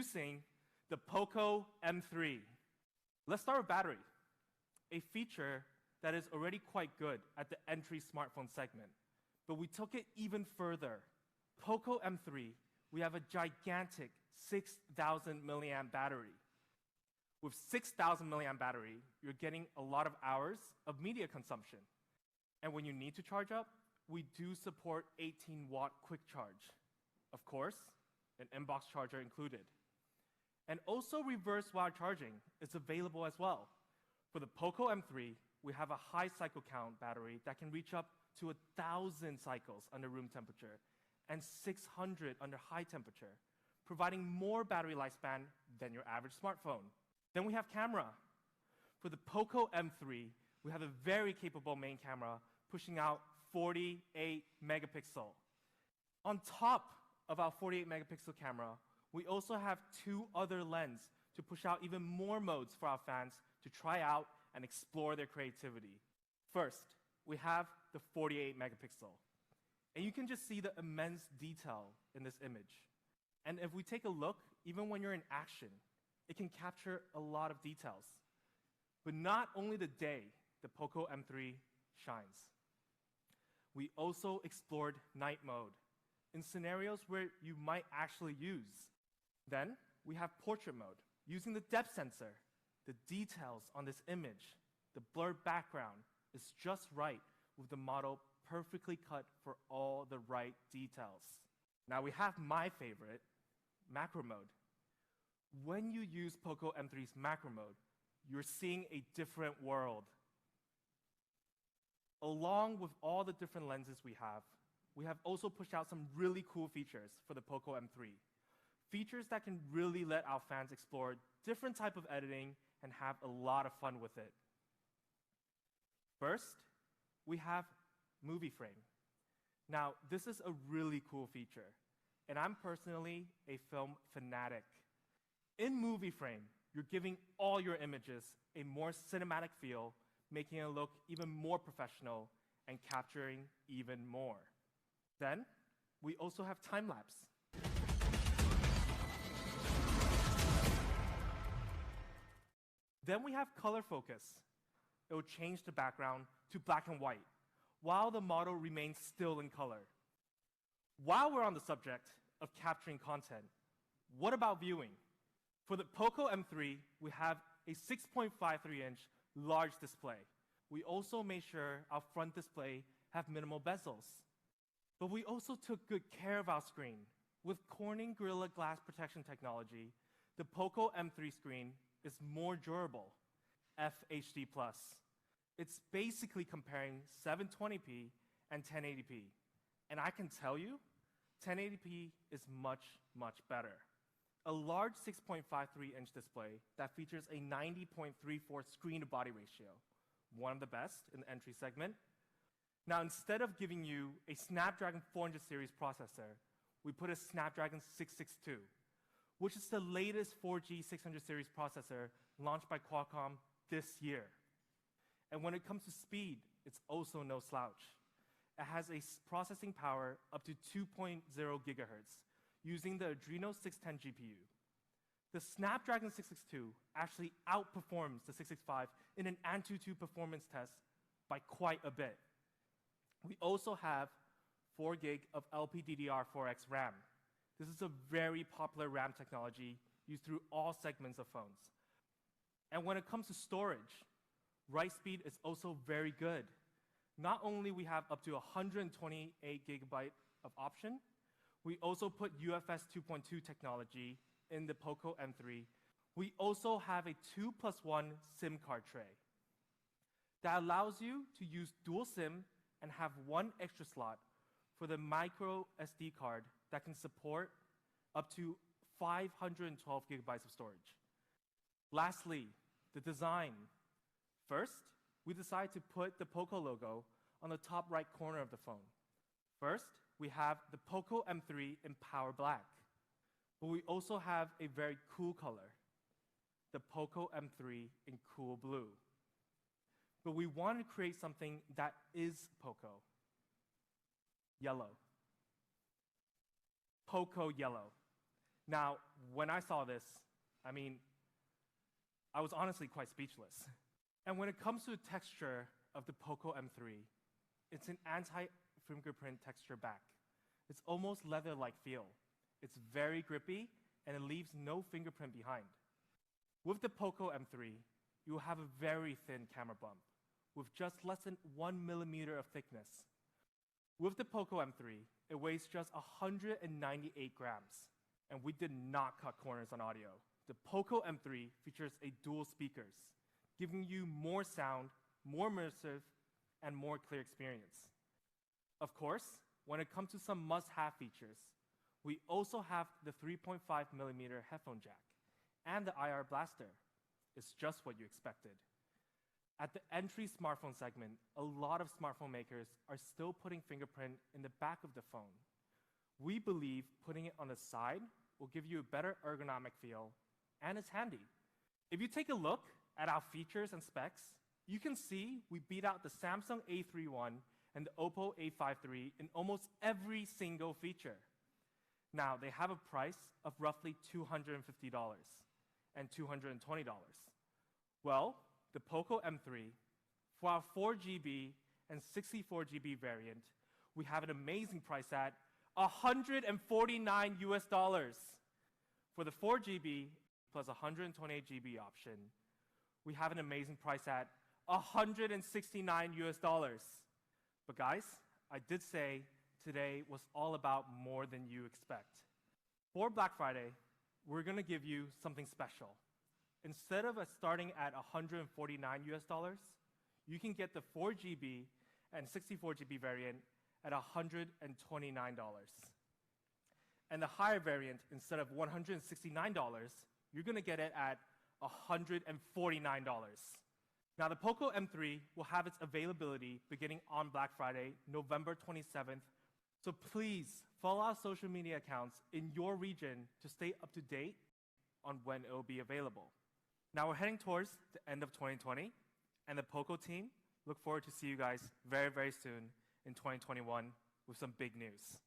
Introducing the Poco M3. Let's start with battery, a feature that is already quite good at the entry smartphone segment, but we took it even further. Poco M3, we have a gigantic 6,000 milliamp battery. With 6,000 milliamp battery, you're getting a lot of hours of media consumption. And when you need to charge up, we do support 18-watt quick charge. Of course, an inbox charger included. And also reverse wire charging is available as well. For the Poco M3, we have a high cycle count battery that can reach up to 1,000 cycles under room temperature and 600 under high temperature, providing more battery lifespan than your average smartphone. Then we have camera. For the Poco M3, we have a very capable main camera pushing out 48 megapixel. On top of our 48 megapixel camera, we also have 2 other lenses to push out even more modes for our fans to try out and explore their creativity. First, we have the 48 megapixel. And you can just see the immense detail in this image. And if we take a look, even when you're in action, it can capture a lot of details. But not only the day the Poco M3 shines. We also explored night mode in scenarios where you might actually use. Then we have portrait mode. Using the depth sensor, the details on this image, the blurred background is just right with the model perfectly cut for all the right details. Now we have my favorite, macro mode. When you use Poco M3's macro mode, you're seeing a different world. Along with all the different lenses we have also pushed out some really cool features for the Poco M3. Features that can really let our fans explore different type of editing and have a lot of fun with it. First, we have Movie Frame. Now, this is a really cool feature, and I'm personally a film fanatic. In Movie Frame, you're giving all your images a more cinematic feel, making it look even more professional and capturing even more. Then, we also have Timelapse. Then we have Color Focus. It will change the background to black and white, while the model remains still in color. While we're on the subject of capturing content, what about viewing? For the Poco M3, we have a 6.53-inch large display. We also made sure our front display have minimal bezels. But we also took good care of our screen. With Corning Gorilla Glass protection technology, the Poco M3 screen is more durable, FHD+. It's basically comparing 720p and 1080p. And I can tell you, 1080p is much, much better. A large 6.53-inch display that features a 90.34 screen-to-body ratio, one of the best in the entry segment. Now, instead of giving you a Snapdragon 400 series processor, we put a Snapdragon 662, which is the latest 4G 600 series processor launched by Qualcomm this year. And when it comes to speed, it's also no slouch. It has a processing power up to 2.0 gigahertz using the Adreno 610 GPU. The Snapdragon 662 actually outperforms the 665 in an Antutu performance test by quite a bit. We also have 4 gig of LPDDR4X RAM. This is a very popular RAM technology used through all segments of phones. And when it comes to storage, write speed is also very good. Not only we have up to 128 gigabyte of option, we also put UFS 2.2 technology in the Poco M3. We also have a 2+1 SIM card tray that allows you to use dual SIM and have one extra slot for the micro SD card that can support up to 512 gigabytes of storage. Lastly, the design. First, we decided to put the Poco logo on the top right corner of the phone. First, we have the Poco M3 in Power Black, but we also have a very cool color, the Poco M3 in Cool Blue. But we wanted to create something that is Poco. Yellow. Poco Yellow. Now, when I saw this, I was honestly quite speechless. And when it comes to the texture of the Poco M3, it's an anti-fingerprint texture back. It's almost leather-like feel. It's very grippy, and it leaves no fingerprint behind. With the Poco M3, you will have a very thin camera bump with just less than 1 millimeter of thickness. With the Poco M3, it weighs just 198 grams, and we did not cut corners on audio. The Poco M3 features a dual speakers, giving you more sound, more immersive, and more clear experience. Of course, when it comes to some must-have features, we also have the 3.5 millimeter headphone jack and the IR blaster. It's just what you expected. At the entry smartphone segment, a lot of smartphone makers are still putting fingerprint in the back of the phone. We believe putting it on the side will give you a better ergonomic feel, and it's handy. If you take a look at our features and specs, you can see we beat out the Samsung A3 One and the Oppo A5 III in almost every single feature. Now, they have a price of roughly $250 and $220. Well, the Poco M3, for our 4GB and 64GB variant, we have an amazing price at $149 US. For the 4GB plus 128GB option, we have an amazing price at $169 US. But guys, I did say today was all about more than you expect. For Black Friday, we're gonna give you something special. Instead of starting at $149 US, you can get the 4GB and 64GB variant at $129. And the higher variant, instead of $169, you're gonna get it at $149. Now, the Poco M3 will have its availability beginning on Black Friday, November 27th. So please follow our social media accounts in your region to stay up to date on when it will be available. Now we're heading towards the end of 2020, and the Poco team look forward to see you guys very, very soon in 2021 with some big news.